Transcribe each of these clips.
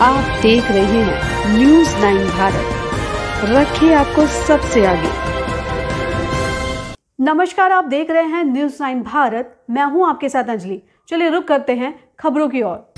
आप देख रहे हैं न्यूज़ 9 भारत, रखिए आपको सबसे आगे। नमस्कार, आप देख रहे हैं न्यूज़ 9 भारत, मैं हूं आपके साथ अंजलि। चलिए रुक करते हैं खबरों की ओर।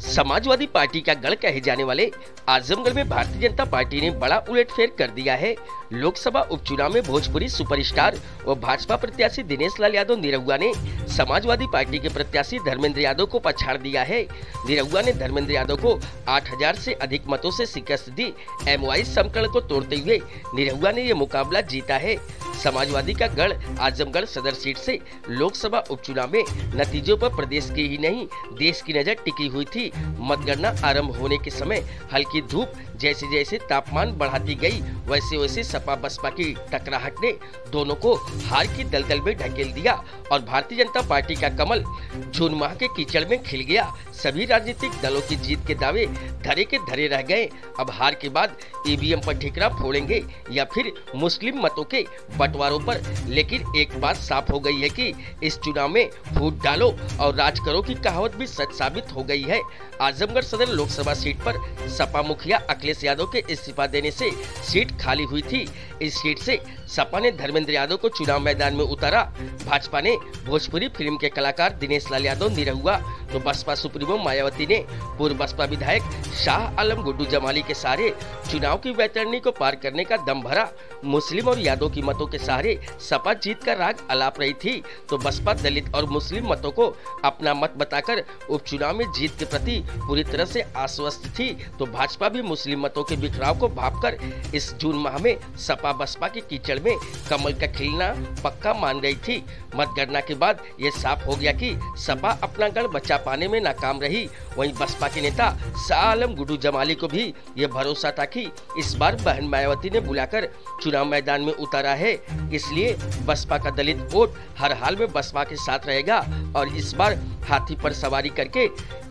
समाजवादी पार्टी का गढ़ कहे जाने वाले आजमगढ़ में भारतीय जनता पार्टी ने बड़ा उलटफेर कर दिया है। लोकसभा उपचुनाव में भोजपुरी सुपरस्टार और भाजपा प्रत्याशी दिनेश लाल यादव निरहुआ ने समाजवादी पार्टी के प्रत्याशी धर्मेंद्र यादव को पछाड़ दिया है। निरहुआ ने धर्मेंद्र यादव को 8000 से अधिक मतों से शिकस्त दी। MY समीकरण को तोड़ते हुए निरहुआ ने ये मुकाबला जीता है। समाजवादी का गढ़ आजमगढ़ सदर सीट से लोकसभा उपचुनाव में नतीजों पर प्रदेश की ही नहीं देश की नजर टिकी हुई थी। मतगणना आरंभ होने के समय हल्की धूप जैसे जैसे तापमान बढ़ाती गई वैसे वैसे सपा बसपा की टकराहट ने दोनों को हार की दलदल में ढकेल दिया और भारतीय जनता पार्टी का कमल जून माह के कीचड़ में खिल गया। सभी राजनीतिक दलों की जीत के दावे धरे के धरे रह गए। अब हार के बाद EVM पर ठिकरा फोड़ेंगे या फिर मुस्लिम मतों के बंटवारों पर। लेकिन एक बात साफ हो गई है कि इस चुनाव में फूट डालो और राज करो की कहावत भी सच साबित हो गई है। आजमगढ़ सदर लोकसभा सीट पर सपा मुखिया अखिलेश यादव के इस्तीफा देने से सीट खाली हुई थी। इस सीट से सपा ने धर्मेंद्र यादव को चुनाव मैदान में उतारा। भाजपा ने भोजपुरी फिल्म के कलाकार दिनेश लाल यादव निरहुआ तो बसपा सुप्रीमो मायावती ने पूर्व बसपा विधायक शाह आलम गुड्डू जमाली के सहारे चुनाव की वैतरणी को पार करने का दम भरा। मुस्लिम और यादव की मतों के सहारे सपा जीत का राग अलाप रही थी तो बसपा दलित और मुस्लिम मतों को अपना मत बताकर उपचुनाव में जीत के प्रति पूरी तरह से आश्वस्त थी। तो भाजपा भी मुस्लिम मतों के बिखराव को भांपकर इस जून माह में सपा बसपा के कीचड़ में कमल का खिलना पक्का मान रही थी। मतगणना के बाद ये साफ हो गया कि सपा अपना गढ़ बचा पाने में नाकाम रही। वहीं बसपा के नेता शाह आलम गुड्डू जमाली को भी ये भरोसा था कि इस बार बहन मायावती ने बुलाकर चुनाव मैदान में उतारा है, इसलिए बसपा का दलित वोट हर हाल में बसपा के साथ रहेगा और इस बार हाथी पर सवारी करके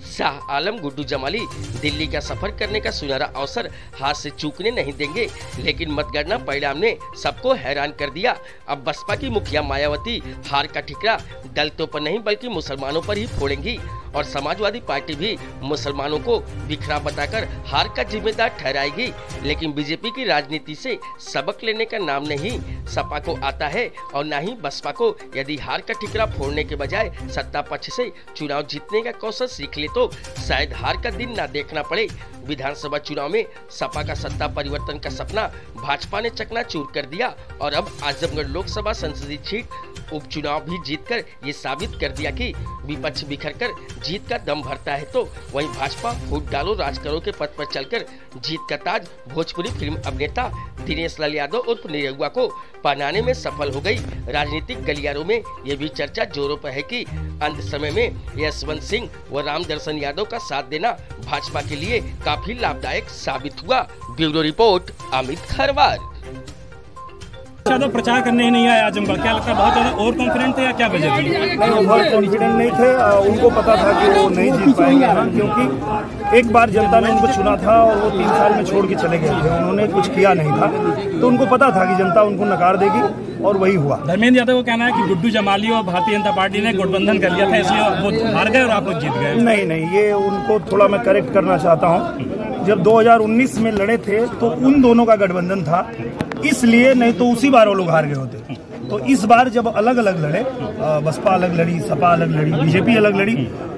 शाह आलम गुड्डू जमाली दिल्ली का सफर करने का सुनहरा अवसर हाथ से चूकने नहीं देंगे। लेकिन मतगणना परिणाम ने सबको हैरान कर दिया। अब बसपा की मुखिया मायावती हार का ठिकरा दलितों पर नहीं बल्कि मुसलमानों पर ही फोड़ेंगी और समाजवादी पार्टी भी मुसलमानों को बिखरा बताकर हार का जिम्मेदार ठहराएगी। लेकिन बीजेपी की राजनीति से सबक लेने का नाम नहीं सपा को आता है और न ही बसपा को। यदि हार का ठिकरा फोड़ने के बजाय सत्ता पक्ष से चुनाव जीतने का कौशल सीख ले तो शायद हार का दिन ना देखना पड़े। विधानसभा चुनाव में सपा का सत्ता परिवर्तन का सपना भाजपा ने चकनाचूर कर दिया और अब आजमगढ़ लोकसभा संसदीय सीट उपचुनाव भी जीतकर ये साबित कर दिया कि विपक्ष बिखरकर जीत का दम भरता है तो वहीं भाजपा फूट डालो राज करो के पथ पर चलकर जीत का ताज भोजपुरी फिल्म अभिनेता दिनेश लाल यादव उर्फ निरहुआ को पहनाने में सफल हो गई। राजनीतिक गलियारों में ये भी चर्चा जोरों पर है कि अंत समय में यशवंत सिंह व राम दर्शन यादव का साथ देना भाजपा के लिए काफी लाभदायक साबित हुआ। Bureau report Amit Kharwar. ज्यादा प्रचार करने ही नहीं आया आजमगढ़, क्या लगता है बहुत ज्यादा ओवर कॉन्फिडेंट थे या क्या वजह थी? नहीं, बहुत कॉन्फिडेंट नहीं थे। उनको पता था कि वो नहीं जीत पाएंगे ना, क्योंकि एक बार जनता ने उनको चुना था और वो 3 साल में छोड़ के चले गए थे, उन्होंने कुछ किया नहीं था तो उनको पता था कि जनता उनको नकार देगी और वही हुआ। धर्मेंद्र यादव को कहना है कि गुड्डू जमाली और भारतीय जनता पार्टी ने गठबंधन कर लिया था इसलिए वो हार गए और आप लोग जीत गए। नहीं, ये उनको थोड़ा मैं करेक्ट करना चाहता हूँ। जब 2019 में लड़े थे तो उन दोनों का गठबंधन था, इसलिए नहीं तो उसी बार वो लोग हार गए होते। तो इस बार जब अलग अलग लड़े, बसपा अलग लड़ी, सपा अलग लड़ी, बीजेपी अलग लड़ी,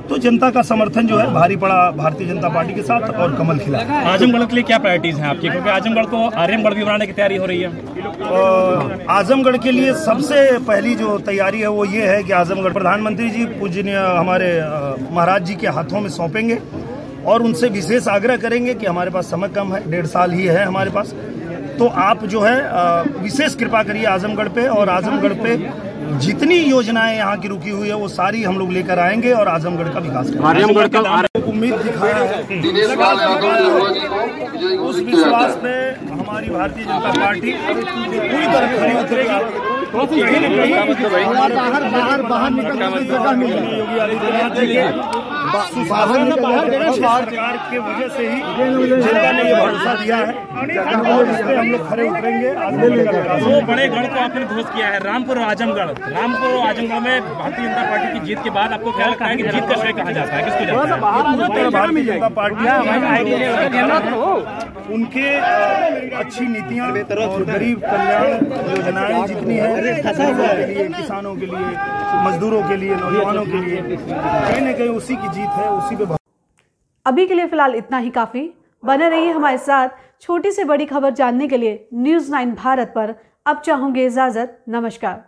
तो जनता का समर्थन जो है भारी पड़ा भारतीय जनता पार्टी के साथ और कमल खिला। आजमगढ़ के लिए क्या प्रायोरिटीज हैं आपकी, क्योंकि आजमगढ़ को आर्यमगढ़ भी बनाने की तैयारी हो रही है? आजमगढ़ के लिए सबसे पहली जो तैयारी है वो ये है कि आजमगढ़ प्रधानमंत्री जी पूजनीय हमारे महाराज जी के हाथों में सौंपेंगे और उनसे विशेष आग्रह करेंगे कि हमारे पास समय कम है, 1.5 साल ही है हमारे पास, तो आप जो है विशेष कृपा करिए आजमगढ़ पे और आजमगढ़ पे जितनी योजनाएं यहाँ की रुकी हुई है वो सारी हम लोग लेकर आएंगे और आजमगढ़ का विकास करेंगे। आजमगढ़ का उम्मीद दिखाया है, उस विश्वास पे हमारी भारतीय जनता पार्टी पूरी तरह खरी उतरेगी बाहर निकलने की जगह मिल रही है। योगी आदित्यनाथ जी के सरकार के वजह से ही जनता ने ये भरोसा दिया है और इस पे हम लोग खड़े उतरेंगे। दो बड़े गढ़ को आपने ध्वस्त किया है, रामपुर और आजमगढ़। रामपुर और आजमगढ़ में भारतीय जनता पार्टी की जीत के बाद आपको क्या लगता है कि जीत का श्रेय कहा जाता है, किसको जाता है? भारतीय जनता पार्टी उनके अच्छी नीतियां और गरीब कल्याण योजनाएं जितनी है के लिए, किसानों के लिए, मजदूरों के लिए, नौजवानों के लिए, कहीं न कहीं उसी की जीत है, उसी पे। अभी के लिए फिलहाल इतना ही काफी। बने रहिए हमारे साथ। छोटी से बड़ी खबर जानने के लिए न्यूज़ 9 भारत पर अब चाहूंगी इजाजत। नमस्कार।